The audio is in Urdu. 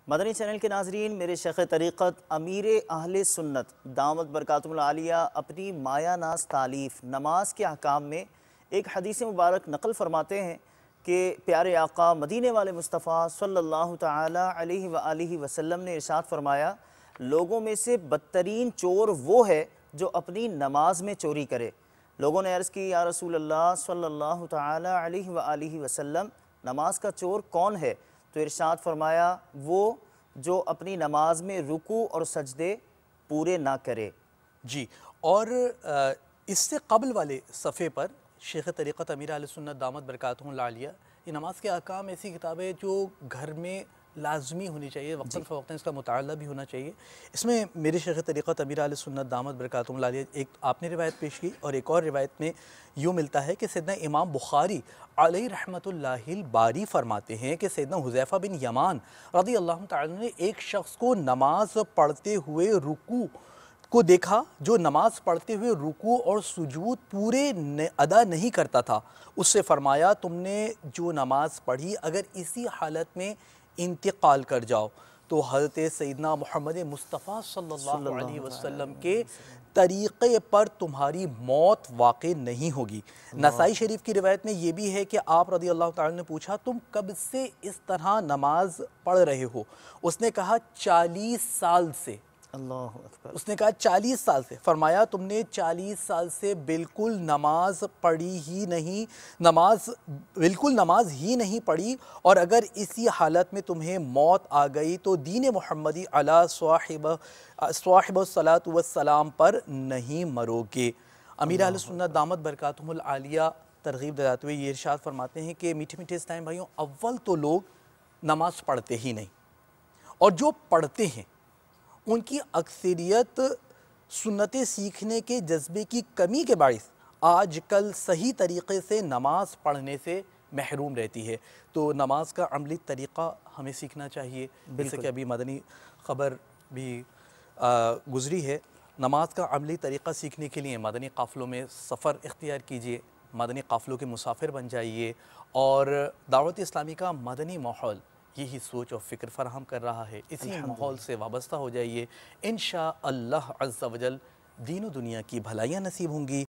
مدنی چینل کے ناظرین، میرے شیخ طریقت امیر اہل سنت دامت برکاتہم العالیہ اپنی مایہ ناز تالیف نماز کے احکام میں ایک حدیث مبارک نقل فرماتے ہیں کہ پیارے آقا مدینے والے مصطفیٰ صلی اللہ تعالی علیہ وآلہ وسلم نے ارشاد فرمایا، لوگوں میں سے بدترین چور وہ ہے جو اپنی نماز میں چوری کرے۔ لوگوں نے عرض کی، یا رسول اللہ صلی اللہ تعالی علیہ وآلہ وسلم، نماز کا چور کون ہے؟ تو ارشاد فرمایا، وہ جو اپنی نماز میں رکوع اور سجدے پورے نہ کرے۔ جی، اور اس سے قبل والے صفحے پر شیخ طریقت امیر اہل سنت دامت برکاتہم العالیہ، یہ نماز کے احکام ایسی کتاب ہے جو گھر میں لازمی ہونی چاہیے، وقتاً فوقتاً اس کا مطالعہ بھی ہونا چاہیے۔ اس میں میرے شیخ طریقت امیر اہل سنت دامت برکاتہم العالیہ ایک آپ نے روایت پیش کی، اور ایک اور روایت میں یوں ملتا ہے کہ سیدنا امام بخاری علیہ رحمۃ اللہ الباری فرماتے ہیں کہ سیدنا حذیفہ بن یمان رضی اللہ تعالیٰ نے ایک شخص کو نماز پڑھتے ہوئے رکوع کو دیکھا، جو نماز پڑھتے ہوئے رکوع اور سجود پورے ادا نہیں کرتا تھا۔ اس سے فرمایا، تم نے جو نماز پڑھی اگر اسی حالت میں انتقال کر جاؤ تو حضرت سیدنا محمد مصطفیٰ صلی اللہ علیہ وسلم کے طریقے پر تمہاری موت واقع نہیں ہوگی۔ نسائی شریف کی روایت میں یہ بھی ہے کہ آپ رضی اللہ تعالیٰ نے پوچھا، تم کب سے اس طرح نماز پڑھ رہے ہو؟ اس نے کہا 40 سال سے۔ اللہ اکبر۔ اس نے کہا 40 سال سے۔ فرمایا، تم نے 40 سال سے بالکل نماز پڑھی ہی نہیں، نماز ہی نہیں پڑھی، اور اگر اسی حالت میں تمہیں موت آ گئی تو دین محمدی علی صاحب الصلاۃ والسلام پر نہیں مرو گے۔ امیر اہل سنت دامت برکاتہم العالیہ ترغیب دلاتے ہوئے یہ ارشاد فرماتے ہیں کہ میٹھے میٹھے اسلام بھائیوں، اول تو لوگ نماز پڑھتے ہی نہیں، اور جو پڑھتے ہیں ان کی اکثریت سنتیں سیکھنے کے جذبے کی کمی کے باعث آج کل صحیح طریقے سے نماز پڑھنے سے محروم رہتی ہے۔ تو نماز کا عملی طریقہ ہمیں سیکھنا چاہیے، جیسے کہ ابھی مدنی خبر بھی گزری ہے۔ نماز کا عملی طریقہ سیکھنے کے لیے مدنی قافلوں میں سفر اختیار کیجیے، مدنی قافلوں کے مسافر بن جائیے، اور دعوت اسلامی کا مدنی ماحول یہی سوچ اور فکر فراہم کر رہا ہے۔ اسی ماحول سے وابستہ ہو جائیے، انشاءاللہ عز و جل دین و دنیا کی بھلائیاں نصیب ہوں گی۔